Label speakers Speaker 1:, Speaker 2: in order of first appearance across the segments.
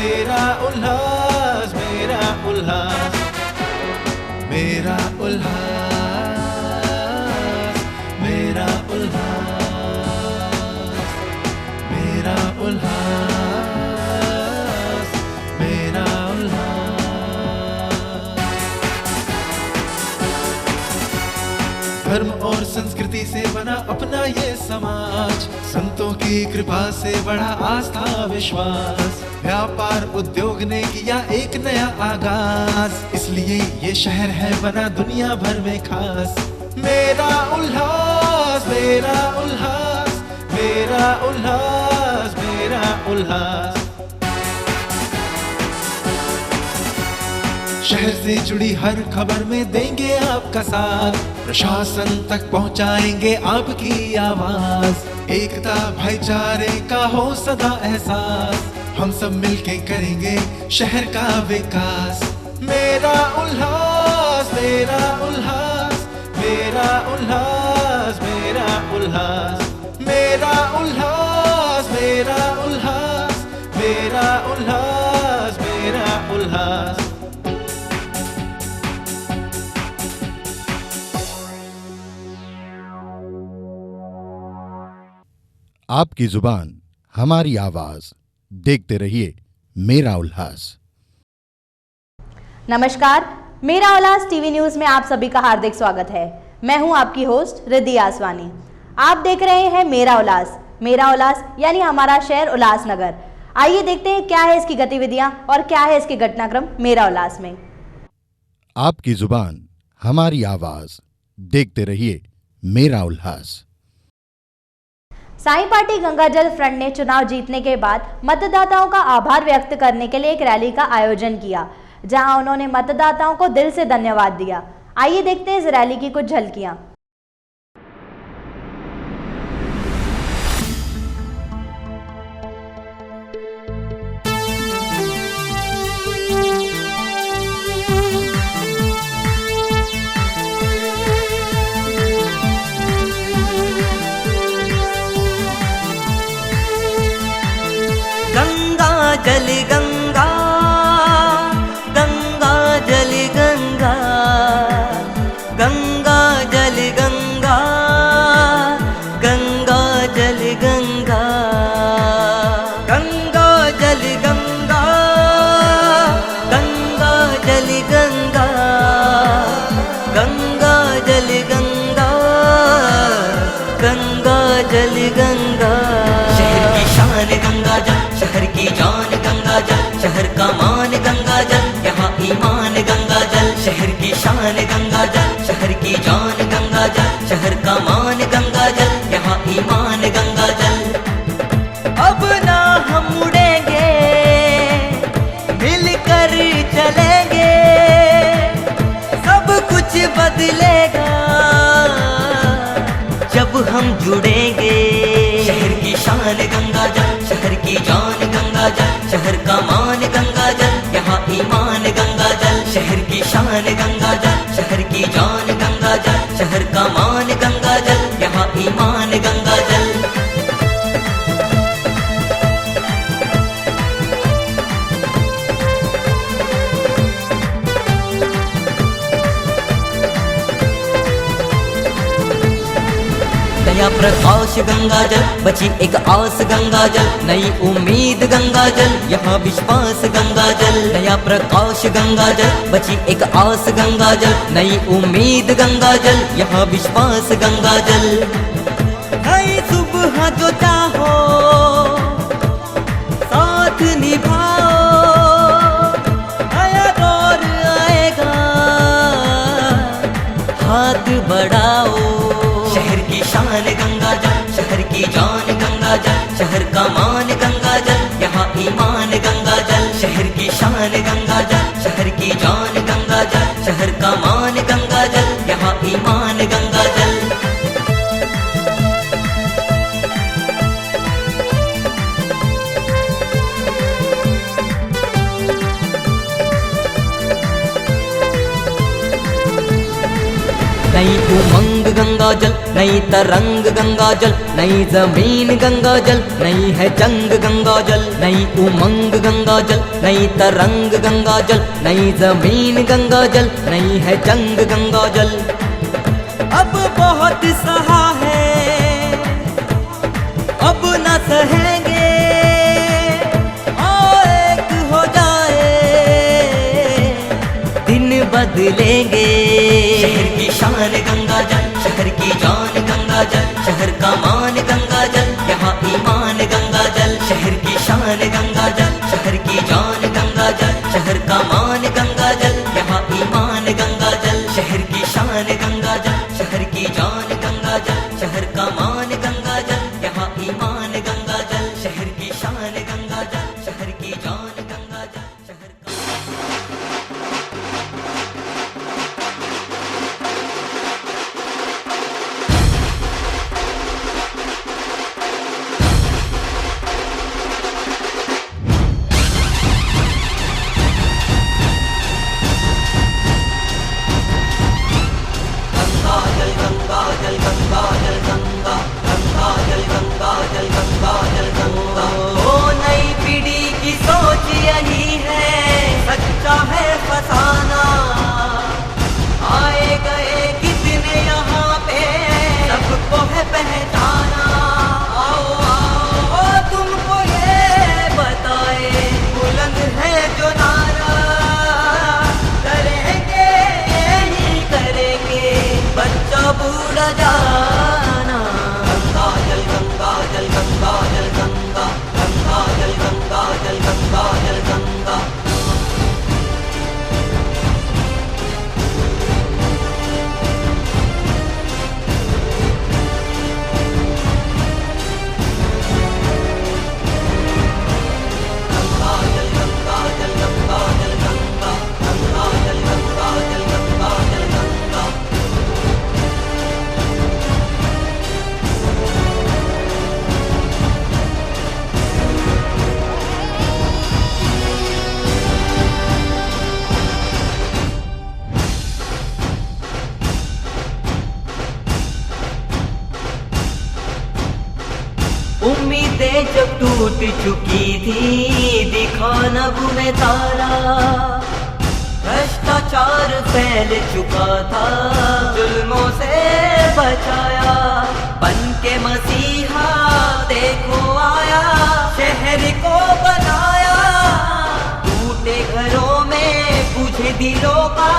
Speaker 1: मेरा उल्लास, मेरा उल्लास, मेरा उल्लास, मेरा उल्लास, मेरा उल्लास, मेरा उल्लास। धर्म और संस्कृति से बना अपना ये समाज, संतों की कृपा से बढ़ा आस्था विश्वास। व्यापार उद्योग ने किया एक नया आगाज, इसलिए ये शहर है बना दुनिया भर में खास। मेरा उल्लास, मेरा उल्लास, मेरा उल्लास, मेरा उल्लास। शहर से जुड़ी हर खबर में देंगे आपका साथ, प्रशासन तक पहुंचाएंगे आपकी आवाज। एकता भाईचारे का हो सदा एहसास, हम सब मिलके करेंगे शहर का विकास। मेरा उल्लास, मेरा उल्लास, मेरा उल्लास, मेरा उल्लास, मेरा उल्लास, मेरा उल्लास, मेरा उल्लास, मेरा उल्लास।
Speaker 2: आपकी जुबान हमारी आवाज, देखते रहिए मेरा उल्लास।
Speaker 3: नमस्कार, मेरा उल्लास टीवी न्यूज में आप सभी का हार्दिक स्वागत है। मैं हूं आपकी होस्ट रिद्धि आसवानी। आप देख रहे हैं मेरा उल्लास यानी हमारा शहर उल्लासनगर। आइए देखते हैं क्या है इसकी गतिविधियां और क्या है इसके घटनाक्रम मेरा उल्लास में।
Speaker 2: आपकी जुबान हमारी आवाज, देखते रहिए मेरा उल्लास।
Speaker 3: साईं पार्टी गंगाजल फ्रंट ने चुनाव जीतने के बाद मतदाताओं का आभार व्यक्त करने के लिए एक रैली का आयोजन किया, जहां उन्होंने मतदाताओं को दिल से धन्यवाद दिया। आइए देखते हैं इस रैली की कुछ झलकियां।
Speaker 4: जल गंगा, गंगा जल गंगा, गंगा जल गंगा, गंगा जल गंगा, गंगा जल गंगा, गंगा जल गंगा, गंगा जल गंगा, गंगा जल गंगा। शहर की शान गंगा जल, शहर की जान गंगा जल, शहर का मान गंगा जल, यहाँ ईमान गंगा जल। शहर की शान गंगा जल, शहर की जान गंगा जल, शहर का मान गंगा जल, यहाँ ईमान गंगा जल। अब ना हम मुड़ेंगे, मिलकर चलेंगे, सब कुछ बदलेगा जब हम जुड़ेंगे। शहर की शान गंगा जल, शहर की जान गंगा जल, शहर का मान गंगा जल, यहाँ ईमान गंगा जल। शहर की शान गंगा जल, शहर की जान गंगा जल, शहर का मान गंगा जल, यहाँ ईमान गंगा जल। नया प्रकाश गंगा जल, बची एक आस गंगा जल, नई उम्मीद गंगा जल, यहाँ विश्वास गंगा जल। नया प्रकाश गंगा जल, बची एक आस गंगा जल, नई उम्मीद गंगा जल, यहाँ विश्वास गंगा जल। नई सुबह जो चाहो साथ निभाओ, नया दौर आएगा हाथ बढ़ाओ। शहर की शान गंगा जल, शहर की जान गंगा जल, शहर का मान गंगा जल, यहाँ ईमान गंगा जल। शहर की शान गंगा जल, शहर की जान गंगा जल, शहर का मान गंगा जल, यहाँ ईमान गंगा जल। नई उमंग गंगा जल, नई तरंग गंगा जल, नई जमीन गंगा जल, नई है जंग गंगा जल। नई उमंग गंगा जल, नई तरंग गंगा जल, नई जमीन गंगा जल, नई है जंग गंगा जल। अब बहुत सहा है, अब न सहेंगे, आओ एक हो जाए, दिन बदलेंगे। शहर की शान गंगा जल, शहर की जान गंगा जल, शहर का मान गंगा जल, यहाँ ईमान गंगा जल। शहर की शान गंगा जल, शहर की जान गंगा जल, शहर का मान गंगा जल, यहाँ ईमान गंगा जल। शहर की शान गंगा जल, शहर की जान गंगा जल, शहर का मान गंगा जल, यहाँ ईमान गंगा जल। शहर की शान गंगा जल, शहर की जान गंगा जल, शहर का ओ नई पीढ़ी की सोच यही है, सच्चा है फसाना। आए गए कितने यहाँ पे, सबको है पहचाना। आओ आओ तुमको ये बताए, बुलंद है जो नारा, करेंगे यही करेंगे, बच्चा बूढ़ा जाना। गंगा जल गंगा जल गंगा जल गंगा, गंगा जल गंगा जल गंगा जल गंगा। गंगा जल गंगा जल गंगा जल गंगा, गंगा जल गंगा जल गंगा जल गंगा। उम्मीदें जब टूट चुकी थी, दिखा न गुने तारा। भ्रष्टाचार फैल चुका था, जुल्मों से बचाया। बन के मसीहा देखो आया, शहर को बनाया। टूटे घरों में बुझे दिलों का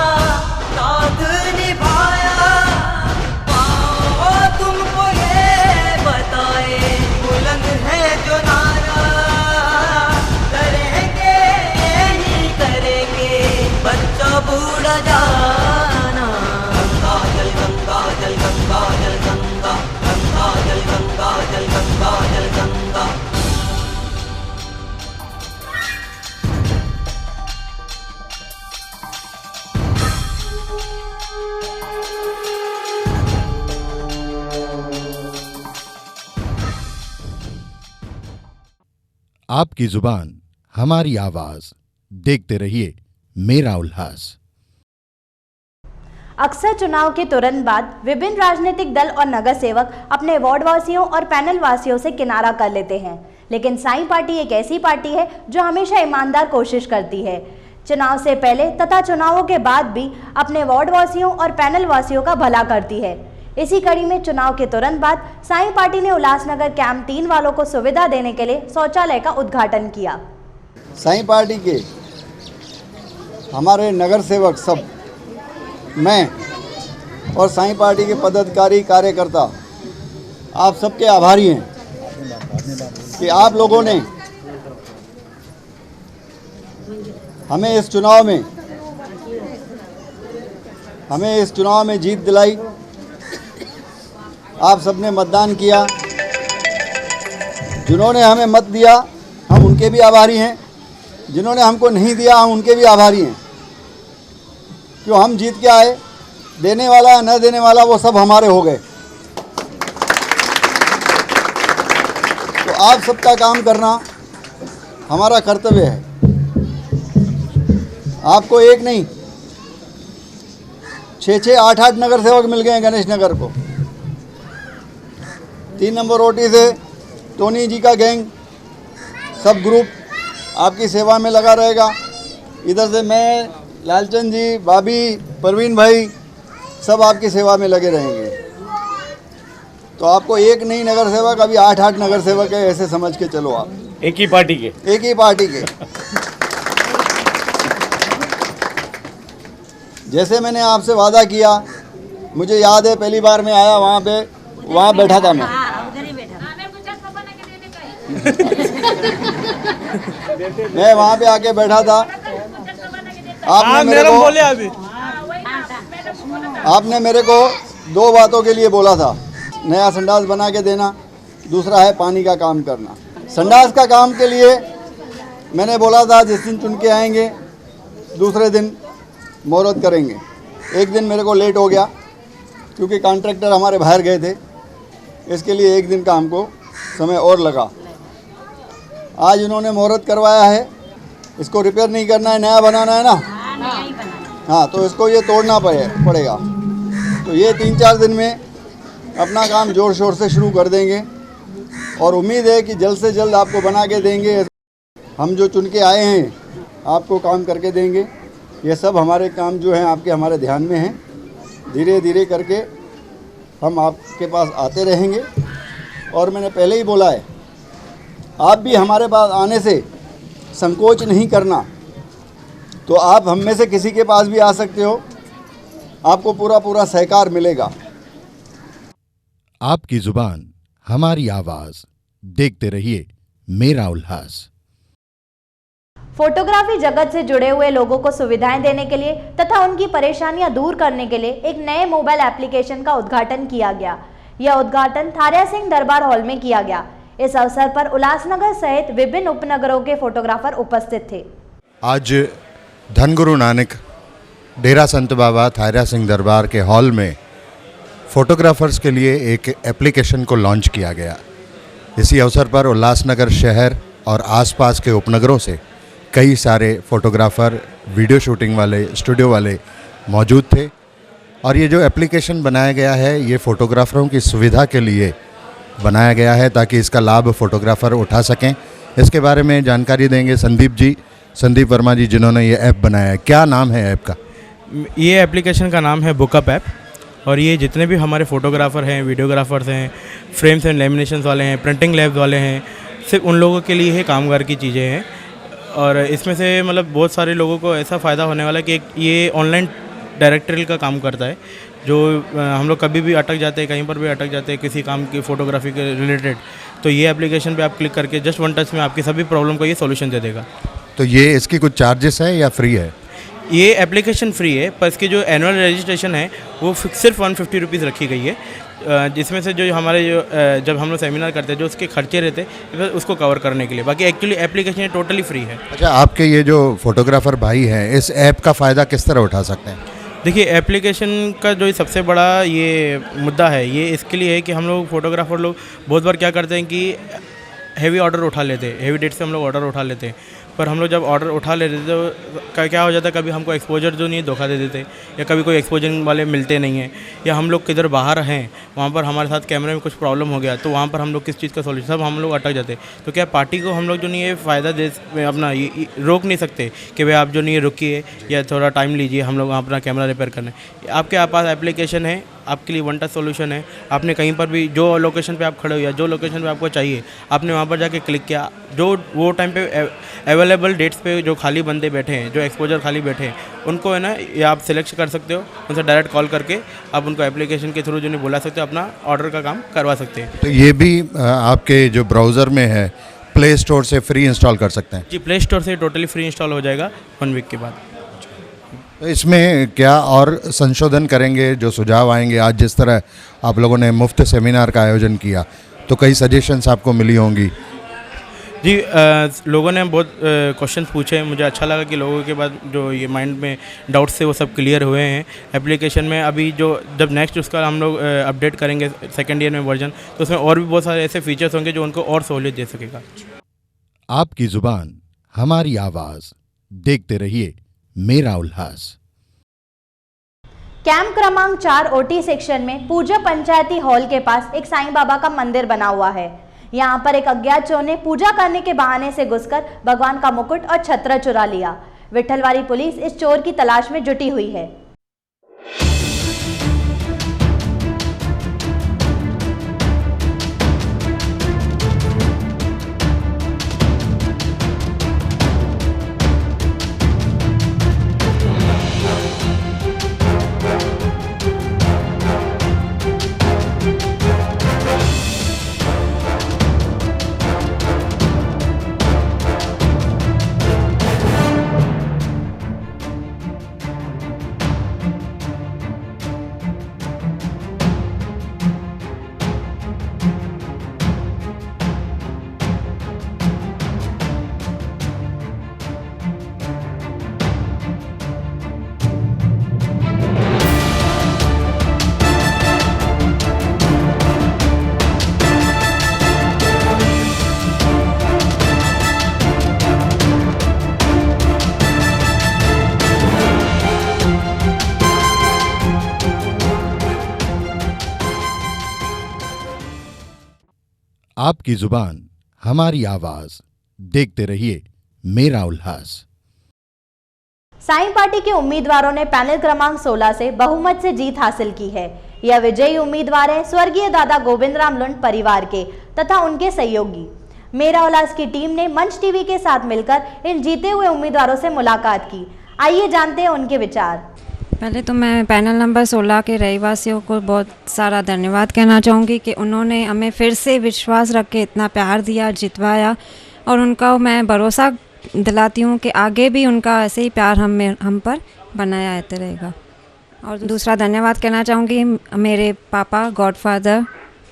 Speaker 4: साथ निभाया। आओ तुमको ये बताए, बुलंद है जो नारा, करेंगे यही करेंगे, बच्चा बूढ़ा जाना। गंगा जल गंगा जल गंगा जल गंगा, गंगा जल गंगा जल गंगा जल गंगा।
Speaker 2: आपकी जुबान हमारी आवाज, देखते रहिए मेरा उल्लास।
Speaker 3: अक्सर चुनाव के तुरंत बाद विभिन्न राजनीतिक दल और नगर सेवक अपने वार्ड वासियों और पैनल वासियों से किनारा कर लेते हैं, लेकिन साईं पार्टी एक ऐसी पार्टी है जो हमेशा ईमानदार कोशिश करती है। चुनाव से पहले तथा चुनावों के बाद भी अपने वार्ड वासियों और पैनल वासियों का भला करती है। इसी कड़ी में चुनाव के तुरंत बाद साईं पार्टी ने उल्लासनगर कैंप 3 वालों को सुविधा देने के लिए शौचालय का उद्घाटन किया।
Speaker 5: साईं पार्टी के हमारे नगर सेवक सब, मैं और साईं पार्टी के पदाधिकारी कार्यकर्ता आप सबके आभारी हैं कि आप लोगों ने हमें इस चुनाव में जीत दिलाई। आप सबने मतदान किया, जिन्होंने हमें मत दिया हम उनके भी आभारी हैं, जिन्होंने हमको नहीं दिया हम उनके भी आभारी हैं। क्यों हम जीत के आए, देने वाला न देने वाला वो सब हमारे हो गए। तो आप सबका काम करना हमारा कर्तव्य है। आपको एक नहीं 6-6, 8-8 नगर सेवक मिल गए हैं गणेश नगर को। 3 नंबर रोटी से टोनी जी का गैंग, सब ग्रुप आपकी सेवा में लगा रहेगा। इधर से मैं, लालचंद जी, भाभी, परवीन भाई, सब आपकी सेवा में लगे रहेंगे। तो आपको एक नहीं नगर सेवक, अभी 8-8 नगर सेवक है, ऐसे समझ के चलो आप।
Speaker 6: एक ही पार्टी के।
Speaker 5: एक ही पार्टी के। जैसे मैंने आपसे वादा किया, मुझे याद है पहली बार मैं आया वहाँ बैठा था मैं। मैं वहाँ पे आके बैठा था। आपने मेरे को 2 बातों के लिए बोला था, नया संडास बना के देना, दूसरा है पानी का काम करना। संडास का काम के लिए मैंने बोला था जिस दिन चुन के आएंगे दूसरे दिन मुहूर्त करेंगे। एक दिन मेरे को लेट हो गया क्योंकि कॉन्ट्रैक्टर हमारे बाहर गए थे, इसके लिए एक दिन का हमको समय और लगा। आज उन्होंने मुहूर्त करवाया है, इसको रिपेयर नहीं करना है, नया बनाना है ना। हाँ, तो इसको ये तोड़ना पड़ेगा। तो ये 3-4 दिन में अपना काम ज़ोर शोर से शुरू कर देंगे और उम्मीद है कि जल्द से जल्द आपको बना के देंगे। हम जो चुन के आए हैं आपको काम करके देंगे। ये सब हमारे काम जो हैं आपके हमारे ध्यान में हैं। धीरे धीरे करके हम आपके पास आते रहेंगे। और मैंने पहले ही बोला है, आप भी हमारे पास आने से संकोच नहीं करना। तो आप हम में से किसी के पास भी आ सकते हो, आपको पूरा सहकार मिलेगा।
Speaker 2: आपकी जुबान हमारी आवाज, देखते रहिए मेरा उल्लास।
Speaker 3: फोटोग्राफी जगत से जुड़े हुए लोगों को सुविधाएं देने के लिए तथा उनकी परेशानियां दूर करने के लिए एक नए मोबाइल एप्लीकेशन का उद्घाटन किया गया। यह उद्घाटन थारिया सिंह दरबार हॉल में किया गया। इस अवसर पर उल्लासनगर सहित विभिन्न उपनगरों के फोटोग्राफर उपस्थित थे।
Speaker 2: आज धनगुरु नानक डेरा संत बाबा थारिया सिंह दरबार के हॉल में फोटोग्राफर्स के लिए एक एप्लीकेशन को लॉन्च किया गया। इसी अवसर पर उल्लासनगर शहर और आसपास के उपनगरों से कई सारे फोटोग्राफ़र, वीडियो शूटिंग वाले, स्टूडियो वाले मौजूद थे। और ये जो एप्लीकेशन बनाया गया है ये फ़ोटोग्राफ़रों की सुविधा के लिए बनाया गया है ताकि इसका लाभ फ़ोटोग्राफ़र उठा सकें। इसके बारे में जानकारी देंगे संदीप वर्मा जी, जिन्होंने ये ऐप बनाया है। क्या नाम है ऐप का?
Speaker 7: ये एप्लीकेशन का नाम है बुकअप ऐप। और ये जितने भी हमारे फ़ोटोग्राफ़र हैं, वीडियोग्राफ़र्स हैं, फ्रेम्स एंड लेमिनेशंस वाले हैं, प्रिंटिंग लैब्स वाले हैं, सिर्फ उन लोगों के लिए ही कामगार की चीज़ें हैं। और इसमें से मतलब बहुत सारे लोगों को ऐसा फ़ायदा होने वाला है कि ये ऑनलाइन डायरेक्टरी का काम करता है। जो हम लोग कभी भी अटक जाते हैं, कहीं पर भी अटक जाते हैं किसी काम की फ़ोटोग्राफी के रिलेटेड, तो ये एप्लीकेशन पे आप क्लिक करके जस्ट 1 टच में आपकी सभी प्रॉब्लम को ये सॉल्यूशन दे देगा।
Speaker 2: तो ये इसकी कुछ चार्जेस है या फ्री है?
Speaker 7: ये एप्लीकेशन फ्री है, पर इसकी जो एनुअल रजिस्ट्रेशन है वो सिर्फ 150 रुपीज़ रखी गई है। जिसमें से जो हमारे जब हम लोग सेमिनार करते हैं जो उसके खर्चे रहते हैं उसको कवर करने के लिए, बाकी एक्चुअली एप्लीकेशन टोटली फ्री है।
Speaker 2: अच्छा, आपके ये जो फोटोग्राफ़र भाई हैं इस ऐप का फ़ायदा किस तरह उठा सकते हैं?
Speaker 7: देखिए, एप्लीकेशन का जो सबसे बड़ा ये मुद्दा है ये इसके लिए है कि हम लोग फोटोग्राफर लोग बहुत बार क्या करते हैं कि हैवी ऑर्डर उठा लेते हैं, हैवी डेट से हम लोग ऑर्डर उठा लेते हैं। पर हम लोग जब ऑर्डर उठा लेते थे तो क्या हो जाता है, कभी हमको एक्सपोजर जो नहीं है धोखा दे देते, या कभी कोई एक्सपोजर वाले मिलते नहीं हैं, या हम लोग किधर बाहर हैं वहाँ पर हमारे साथ कैमरे में कुछ प्रॉब्लम हो गया तो वहाँ पर हम लोग किस चीज़ का सॉल्यूशन, सब हम लोग अटक जाते। तो क्या पार्टी को हम लोग जो नहीं है फ़ायदा दे अपना ये रोक नहीं सकते कि भाई आप जो नहीं है रुकिए या थोड़ा टाइम लीजिए, हम लोग अपना कैमरा रिपेयर करना है। आपके पास एप्लीकेशन है, आपके लिए 1 टच सॉल्यूशन है। आपने कहीं पर भी जो लोकेशन पे आप खड़े हो या जो लोकेशन पे आपको चाहिए आपने वहाँ पर जाके क्लिक किया, जो वो टाइम पे अवेलेबल डेट्स पे जो खाली बंदे बैठे हैं, जो एक्सपोजर खाली बैठे हैं, उनको है ना ये आप सिलेक्ट कर सकते हो, उनसे डायरेक्ट कॉल करके आप उनको एप्लीकेशन के थ्रू जो नहीं बुला सकते हो, अपना ऑर्डर का काम करवा सकते हैं।
Speaker 2: तो ये भी आपके जो ब्राउज़र में है प्ले स्टोर से फ्री इंस्टॉल कर सकते हैं?
Speaker 7: जी, प्ले स्टोर से टोटली फ्री इंस्टॉल हो जाएगा 1 वीक के बाद।
Speaker 2: तो इसमें क्या और संशोधन करेंगे? जो सुझाव आएंगे, आज जिस तरह आप लोगों ने मुफ्त सेमिनार का आयोजन किया तो कई सजेशंस आपको मिली होंगी।
Speaker 7: जी, लोगों ने बहुत क्वेश्चन पूछे, मुझे अच्छा लगा कि लोगों के बाद जो ये माइंड में डाउट्स थे वो सब क्लियर हुए हैं। एप्लीकेशन में अभी जो जब नेक्स्ट उसका हम लोग अपडेट करेंगे 2nd ईयर में वर्जन, तो उसमें और भी बहुत सारे ऐसे फीचर्स होंगे जो उनको और सहूलियत दे सकेगा।
Speaker 2: आपकी जुबान हमारी आवाज़, देखते रहिए मेरा उल्लास।
Speaker 3: कैंप क्रमांक 4 ओटी सेक्शन में पूजा पंचायती हॉल के पास एक साईं बाबा का मंदिर बना हुआ है। यहाँ पर एक अज्ञात चोर ने पूजा करने के बहाने से घुसकर भगवान का मुकुट और छत्र चुरा लिया। विट्ठलवाड़ी पुलिस इस चोर की तलाश में जुटी हुई है।
Speaker 2: आपकी जुबान हमारी आवाज, देखते रहिए मेरा उल्लास।
Speaker 3: साईं पार्टी के उम्मीदवारों ने पैनल क्रमांक 16 से बहुमत से जीत हासिल की है। यह विजयी उम्मीदवार हैं स्वर्गीय दादा गोविंद राम लुंड परिवार के तथा उनके सहयोगी। मेरा उल्लास की टीम ने मंच टीवी के साथ मिलकर इन जीते हुए उम्मीदवारों से मुलाकात की। आइए जानते हैं उनके विचार।
Speaker 6: पहले तो मैं पैनल नंबर 16 के रहवासियों को बहुत सारा धन्यवाद कहना चाहूँगी कि उन्होंने हमें फिर से विश्वास रख के इतना प्यार दिया, जितवाया, और उनका मैं भरोसा दिलाती हूँ कि आगे भी उनका ऐसे ही प्यार हम पर बनाया रहते रहेगा। और दूसरा धन्यवाद कहना चाहूँगी मेरे पापा गॉडफादर,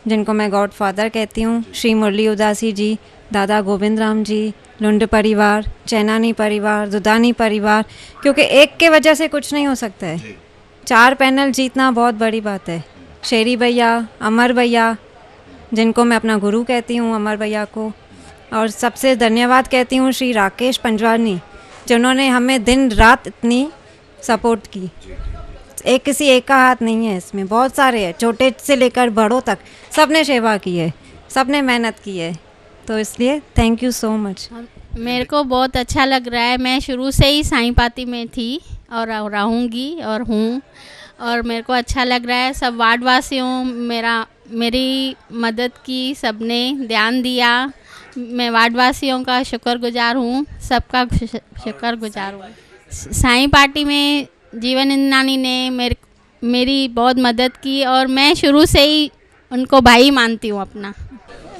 Speaker 6: जिनको मैं गॉडफादर कहती हूँ, श्री मुरली उदासी जी, दादा गोविंद राम जी, लुंड परिवार, चैनानी परिवार, दुदानी परिवार, क्योंकि एक के वजह से कुछ नहीं हो सकता है। 4 पैनल जीतना बहुत बड़ी बात है। शेरी भैया, अमर भैया, जिनको मैं अपना गुरु कहती हूँ, अमर भैया को, और सबसे धन्यवाद कहती हूँ श्री राकेश पंजवानी, जिन्होंने हमें दिन रात इतनी सपोर्ट की। किसी एक का हाथ नहीं है इसमें, बहुत सारे हैं, छोटे से लेकर बड़ों तक सब ने सेवा की है, सब ने मेहनत की है, तो इसलिए थैंक यू सो मच।
Speaker 8: मेरे को बहुत अच्छा लग रहा है। मैं शुरू से ही साईं पाती में थी और रहूँगी और हूँ, और मेरे को अच्छा लग रहा है। सब वार्ड वासियों मेरी मदद की, सबने ध्यान दिया। मैं वार्ड वासियों का शुक्रगुजार हूँ, सबका शुक्रगुजार हूँ। साईं पार्टी में जीवन इंद्रानी ने मेरी बहुत मदद की और मैं शुरू से ही उनको भाई मानती हूँ अपना।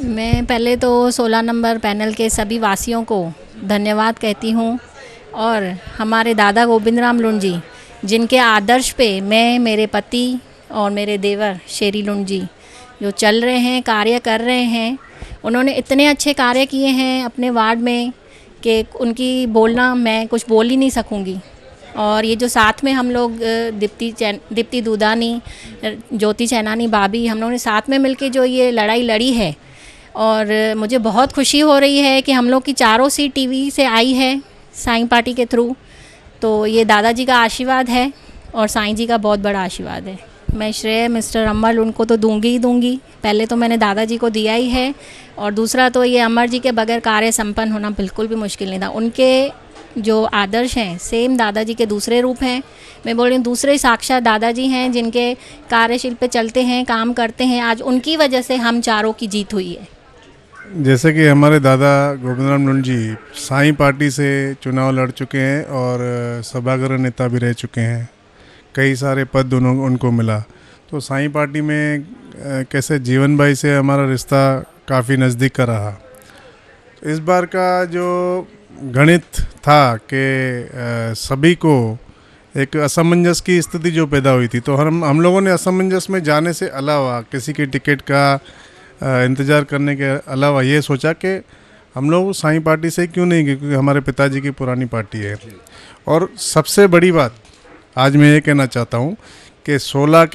Speaker 9: मैं पहले तो 16 नंबर पैनल के सभी वासियों को धन्यवाद कहती हूँ, और हमारे दादा गोविंद राम लुंड जी, जिनके आदर्श पे मैं, मेरे पति और मेरे देवर शेरी लुंड जी जो चल रहे हैं, कार्य कर रहे हैं। उन्होंने इतने अच्छे कार्य किए हैं अपने वार्ड में कि उनकी बोलना मैं कुछ बोल ही नहीं सकूँगी। और ये जो साथ में हम लोग दीप्ति दूधानी, ज्योति चैनानी भाभी, हम लोगों ने साथ में मिलके जो ये लड़ाई लड़ी है, और मुझे बहुत खुशी हो रही है कि हम लोग की 4 सीट टीवी से आई है साईं पार्टी के थ्रू। तो ये दादाजी का आशीर्वाद है और साईं जी का बहुत बड़ा आशीर्वाद है। मैं श्रेय मिस्टर अमर लुंड को तो दूंगी ही दूंगी। पहले तो मैंने दादाजी को दिया ही है, और दूसरा तो ये अमर जी के बगैर कार्य संपन्न होना बिल्कुल भी मुश्किल नहीं था। उनके जो आदर्श हैं सेम दादाजी के दूसरे रूप हैं। मैं बोल रही हूँ दूसरे साक्षात दादाजी हैं, जिनके कार्यशील पे चलते हैं, काम करते हैं। आज उनकी वजह से हम 4 की जीत हुई है।
Speaker 10: जैसे कि हमारे दादा गोविंद राम लुंड जी साईं पार्टी से चुनाव लड़ चुके हैं और सभागृह नेता भी रह चुके हैं, कई सारे पद उनको मिला। तो साईं पार्टी में कैसे जीवन भाई से हमारा रिश्ता काफ़ी नज़दीक का रहा। इस बार का जो गणित था कि सभी को एक असमंजस की स्थिति जो पैदा हुई थी, तो हम लोगों ने असमंजस में जाने से अलावा, किसी की टिकट का इंतज़ार करने के अलावा ये सोचा कि हम लोग साईं पार्टी से क्यों नहीं, क्योंकि हमारे पिताजी की पुरानी पार्टी है। और सबसे बड़ी बात आज मैं ये कहना चाहता हूँ कि 16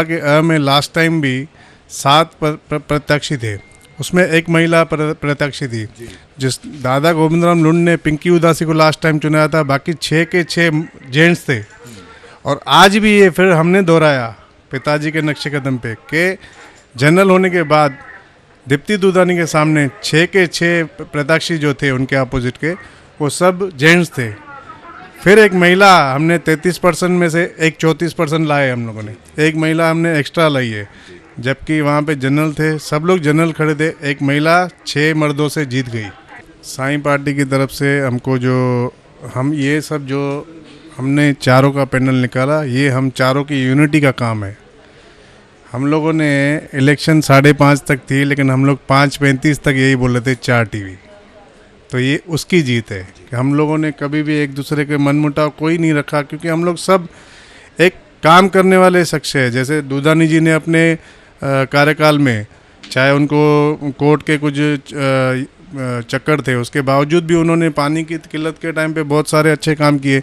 Speaker 10: के अ में लास्ट टाइम भी 7 प्रत्याशी थे, उसमें एक महिला प्रत्याशी थी। जिस दादा गोविंद राम लुंड ने पिंकी उदासी को लास्ट टाइम चुनाया था, बाकी 6 के 6 जेंट्स थे। और आज भी ये फिर हमने दोहराया पिताजी के नक्शे कदम पे कि जनरल होने के बाद दीप्ति दूधानी के सामने 6 के 6 प्रत्याशी जो थे उनके अपोजिट के, वो सब जेंट्स थे। फिर एक महिला हमने 33% में से एक 34% लाए हम लोगों ने, एक महिला हमने एक्स्ट्रा लाई है, जबकि वहाँ पे जनरल थे, सब लोग जनरल खड़े थे, एक महिला 6 मर्दों से जीत गई। साईं पार्टी की तरफ से हमको जो हम ये सब जो हमने चारों का पैनल निकाला, ये हम चारों की यूनिटी का काम है। हम लोगों ने इलेक्शन 5:30 तक थी, लेकिन हम लोग 5:35 तक यही बोल रहे थे 4 टीवी। तो ये उसकी जीत है कि हम लोगों ने कभी भी एक दूसरे के मनमुटाव कोई नहीं रखा, क्योंकि हम लोग सब एक काम करने वाले शख्स है। जैसे दूधानी जी ने अपने कार्यकाल में, चाहे उनको कोर्ट के कुछ चक्कर थे, उसके बावजूद भी उन्होंने पानी की किल्लत के टाइम पे बहुत सारे अच्छे काम किए।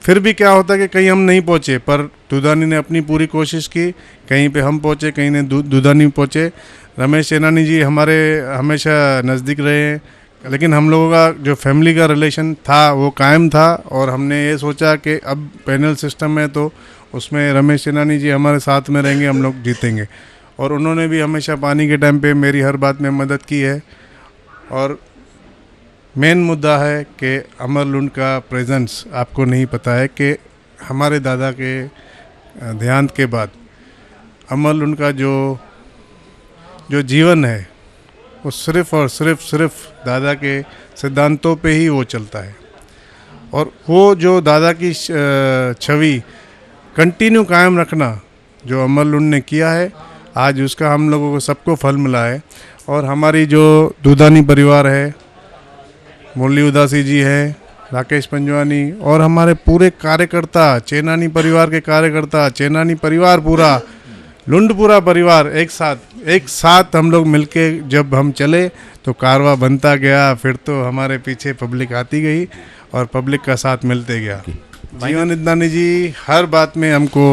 Speaker 10: फिर भी क्या होता है कि कहीं हम नहीं पहुँचे, पर दूधानी ने अपनी पूरी कोशिश की, कहीं पे हम पहुँचे, कहीं ने दूधानी पहुँचे। रमेश चेनानी जी हमारे हमेशा नज़दीक रहे हैं, लेकिन हम लोगों का जो फैमिली का रिलेशन था वो कायम था। और हमने ये सोचा कि अब पैनल सिस्टम है तो उसमें रमेश चेनानी जी हमारे साथ में रहेंगे, हम लोग जीतेंगे। और उन्होंने भी हमेशा पानी के टाइम पे मेरी हर बात में मदद की है। और मेन मुद्दा है कि अमर लुंड का प्रेजेंस आपको नहीं पता है कि हमारे दादा के देहांत के बाद अमर लुंड का जो जीवन है वो सिर्फ़ और सिर्फ दादा के सिद्धांतों पे ही वो चलता है। और वो जो दादा की छवि कंटिन्यू कायम रखना जो अमर लुंड ने किया है, आज उसका हम लोगों को सबको फल मिला है। और हमारी जो दूधानी परिवार है, मुरली उदासी जी है, राकेश पंजवानी और हमारे पूरे कार्यकर्ता, चेनानी परिवार के कार्यकर्ता, चेनानी परिवार पूरा, लुंड पूरा परिवार एक साथ हम लोग मिलके जब हम चले तो कारवा बनता गया। फिर तो हमारे पीछे पब्लिक आती गई और पब्लिक का साथ मिलते गया। जीवन इदनानी जी हर बात में हमको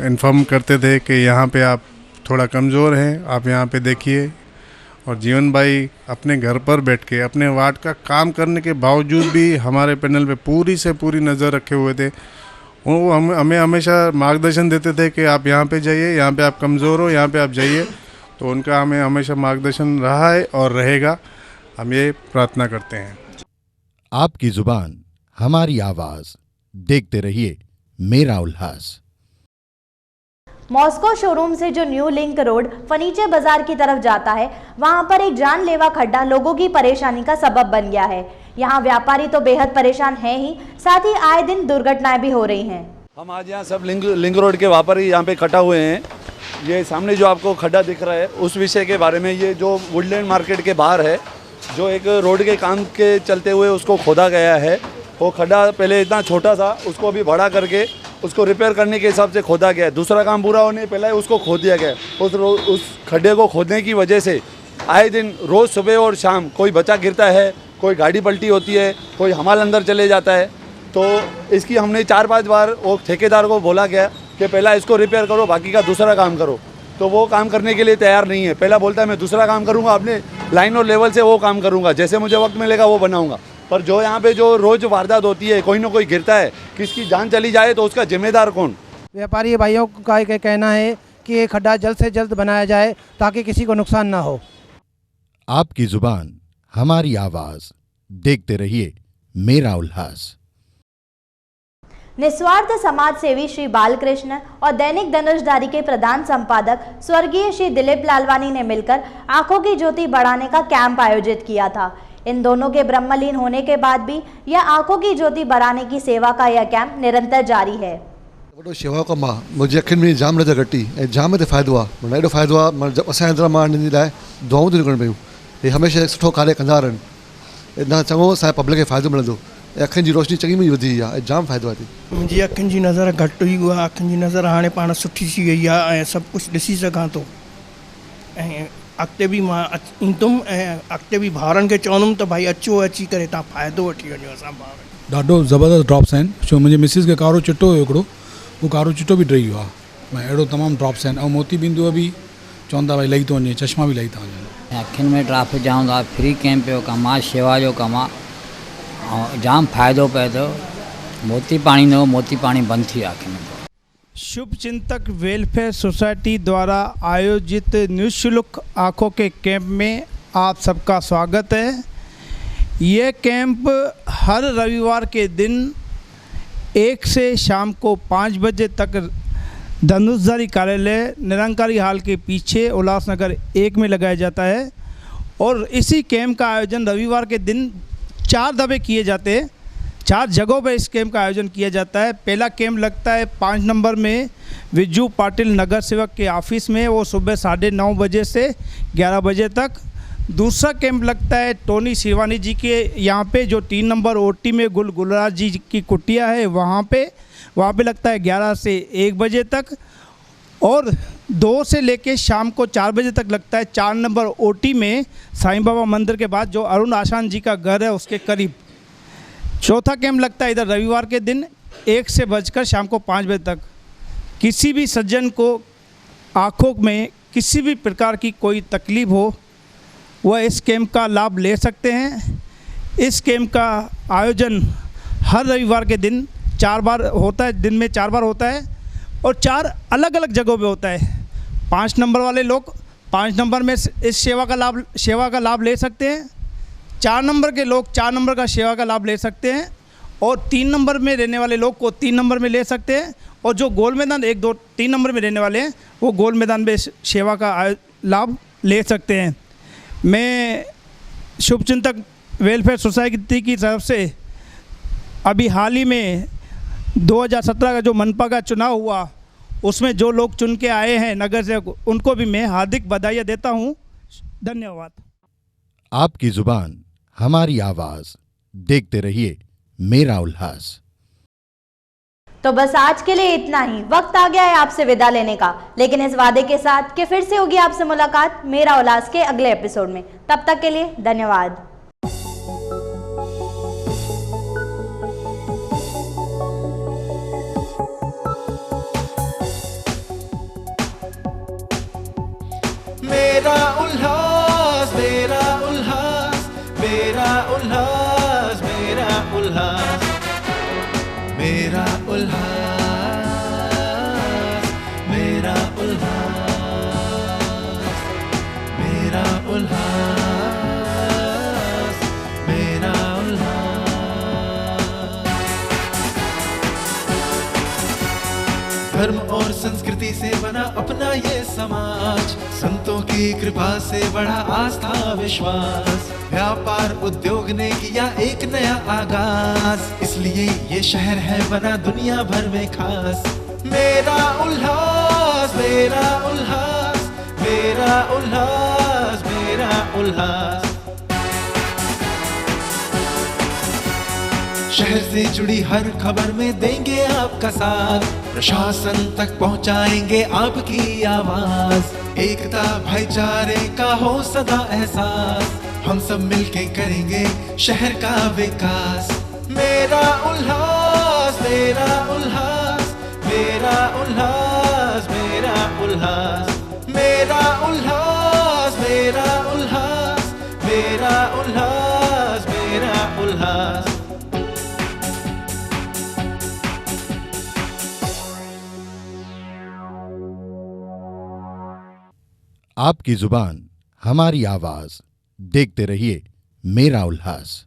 Speaker 10: इन्फॉर्म करते थे कि यहाँ पे आप थोड़ा कमज़ोर हैं, आप यहाँ पे देखिए। और जीवन भाई अपने घर पर बैठ के अपने वार्ड का काम करने के बावजूद भी हमारे पैनल पे पूरी से पूरी नज़र रखे हुए थे। वो हमें हमेशा मार्गदर्शन देते थे कि आप यहाँ पे जाइए, यहाँ पे आप कमज़ोर हो, यहाँ पे आप जाइए। तो उनका हमें हमेशा मार्गदर्शन रहा है और रहेगा, हम ये प्रार्थना करते हैं।
Speaker 2: आपकी जुबान हमारी आवाज़, देखते रहिए मेरा उल्लास।
Speaker 3: मॉस्को शोरूम से जो न्यू लिंक रोड फर्नीचर बाजार की तरफ जाता है, वहां पर एक जानलेवा खड्डा लोगों की परेशानी का सबब बन गया है। यहाँ व्यापारी तो बेहद परेशान हैं ही, साथ ही आए दिन दुर्घटनाएं भी हो रही हैं।
Speaker 5: हम आज यहाँ सब लिंक रोड के व्यापारी यहाँ पे इकट्ठा हुए हैं। ये सामने जो आपको खड्डा दिख रहा है उस विषय के बारे में, ये जो वुडलैंड मार्केट के बाहर है, जो एक रोड के काम के चलते हुए उसको खोदा गया है। वो खड्डा पहले इतना छोटा था, उसको अभी बड़ा करके उसको रिपेयर करने के हिसाब से खोदा गया है। दूसरा काम पूरा होने पहले उसको खोद दिया गया है। उस खड्डे को खोदने की वजह से आए दिन रोज़ सुबह और शाम कोई बच्चा गिरता है, कोई गाड़ी पलटी होती है, कोई हमारे अंदर चले जाता है। तो इसकी हमने 4-5 बार वो ठेकेदार को बोला गया कि पहला इसको रिपेयर करो, बाकी का दूसरा काम करो। तो वो काम करने के लिए तैयार नहीं है। पहला बोलता है मैं दूसरा काम करूँगा, अपने लाइन और लेवल से वो काम करूँगा, जैसे मुझे वक्त मिलेगा वो बनाऊँगा। पर जो यहाँ पे जो रोज़ वारदात होती है, कोई ना कोई गिरता है, किसकी जान चली जाए तो उसका जिम्मेदार कौन?
Speaker 11: व्यापारी भाइयों का एक कहना है कि ये खड्डा जल्द से जल्द बनाया जाए ताकि किसी को नुकसान ना हो।
Speaker 2: आपकी जुबान हमारी आवाज़, देखते रहिए मेरा उल्लास।
Speaker 3: निस्वार्थ समाज सेवी श्री बालकृष्ण और दैनिक धनुषधारी के प्रधान संपादक स्वर्गीय श्री दिलीप लालवानी ने मिलकर आंखों की ज्योति बढ़ाने का कैंप आयोजित किया था। इन दोनों के ब्रह्मलीन होने के बाद भी यह आंखों की ज्योति बढ़ाने की सेवा का यह कैंप निरंतर जारी है।
Speaker 12: वॾो शेवा कमु आहे, मुंहिंजी अखियुनि में जाम नज़र घटी ऐं जाम हिते फ़ाइदो आहे। माना एॾो फ़ाइदो आहे, माना जब असांजे अंदरि मां हिननि लाइ दुआऊं थियूं निकिरनि पियूं। हे हमेशह सुठो कार्य कंदा रहनि, हिन चङो असांजे पब्लिक खे फ़ाइदो मिलंदो ऐं अखियुनि जी रोशनी चङी मुंहिंजी वधी आहे ऐं जाम फ़ाइदो आहे।
Speaker 11: मुंहिंजी अखियुनि जी नज़र घटि हुई, उहा अखियुनि जी नज़र हाणे पाण सुठी थी वई आहे ऐं सभु कुझु ॾिसी सघां थो। ऐं अॻिते बि मां ईंदुमि ऐं अॻिते बि भाउरनि खे चवंदुमि त भाई अचो, अची करे तव्हां फ़ाइदो वठी वञो। असां भाउर
Speaker 13: ॾाढो ज़बरदस्त ड्रॉप्स आहिनि। छो मुंहिंजी मिसिस खे कारो चिटो हुयो हिकिड़ो, उहो कारो चिटो बि ॾेई वियो आहे। अहिड़ो तमामु ड्रॉप्स आहिनि। ऐं मोती बिंदुअ बि चवंदा भाई लही थो वञे, चश्मा बि लही था वञनि।
Speaker 14: अखियुनि में ट्रैफिक जाम था, फ्री कैंप जो कमु आहे, शेवा जो कमु आहे ऐं जाम फ़ाइदो पए थो। मोती पाणी न हो, मोती पाणी बंदि थी वियो आहे अखियुनि में।
Speaker 11: शुभ चिंतक वेलफेयर सोसाइटी द्वारा आयोजित निःशुल्क आँखों के कैंप में आप सबका स्वागत है। ये कैंप हर रविवार के दिन 1 से शाम को 5 बजे तक धनुषधारी कार्यालय निरंकारी हाल के पीछे उल्लासनगर 1 में लगाया जाता है। और इसी कैंप का आयोजन रविवार के दिन 4 दफ़े किए जाते हैं। 4 जगहों पर इस कैंप का आयोजन किया जाता है। पहला कैंप लगता है 5 नंबर में विजू पाटिल नगर सेवक के ऑफिस में, वो सुबह 9:30 बजे से 11 बजे तक। दूसरा कैंप लगता है टोनी शिवानी जी के यहाँ पे, जो 3 नंबर ओटी में गुलराज जी की कुटिया है वहाँ पे लगता है 11 से 1 बजे तक। और 2 से लेके शाम को 4 बजे तक लगता है 4 नंबर ओटी में साईं बाबा मंदिर के बाद, जो अरुण आशान जी का घर है उसके करीब। चौथा कैंप लगता है इधर रविवार के दिन 1 से बजकर शाम को 5 बजे तक। किसी भी सज्जन को आँखों में किसी भी प्रकार की कोई तकलीफ़ हो, वह इस कैंप का लाभ ले सकते हैं। इस कैंप का आयोजन हर रविवार के दिन 4 बार होता है, दिन में 4 बार होता है और 4 अलग अलग जगहों पे होता है। 5 नंबर वाले लोग 5 नंबर में इस सेवा का लाभ ले सकते हैं। 4 नंबर के लोग 4 नंबर का सेवा का लाभ ले सकते हैं और 3 नंबर में रहने वाले लोग को 3 नंबर में ले सकते हैं। और जो गोल मैदान 1, 2, 3 नंबर में रहने वाले हैं वो गोल मैदान में सेवा का लाभ ले सकते हैं। मैं शुभचिंतक वेलफेयर सोसाइटी की तरफ से अभी हाल ही में 2017 का जो मनपा का चुनाव हुआ, उसमें जो लोग चुन के आए हैं नगर से, उनको भी मैं हार्दिक बधाइयाँ देता हूँ। धन्यवाद।
Speaker 2: आपकी जुबान हमारी आवाज, देखते रहिए मेरा उल्लास।
Speaker 3: तो बस आज के लिए इतना ही। वक्त आ गया है आपसे विदा लेने का, लेकिन इस वादे के साथ कि फिर से होगी आपसे मुलाकात मेरा उल्लास के अगले एपिसोड में। तब तक के लिए धन्यवाद।
Speaker 1: मेरा उल्लास, मेरा उल्लास, मेरा उल्लास, मेरा उल्लास, मेरा उल्लास, मेरा उल्लास, मेरा उल्लास, मेरा उल्लास। धर्म और संस्कृति से बना अपना ये समाज, संतों की कृपा से बढ़ा आस्था विश्वास। व्यापार उद्योग ने किया एक नया आगाज, इसलिए ये शहर है बना दुनिया भर में खास। मेरा उल्लास, मेरा उल्लास, मेरा उल्लास, मेरा उल्लास। शहर से जुड़ी हर खबर में देंगे आपका साथ, प्रशासन तक पहुंचाएंगे आपकी आवाज। एकता भाईचारे का हो सदा एहसास, हम सब मिलके करेंगे शहर का विकास। मेरा उल्लास, मेरा उल्लास, मेरा उल्लास, मेरा उल्लास, मेरा उल्लास, मेरा उल्लास, मेरा उल्लास, मेरा उल्लास।
Speaker 2: आपकी जुबान हमारी आवाज, देखते रहिए मेरा उल्लास।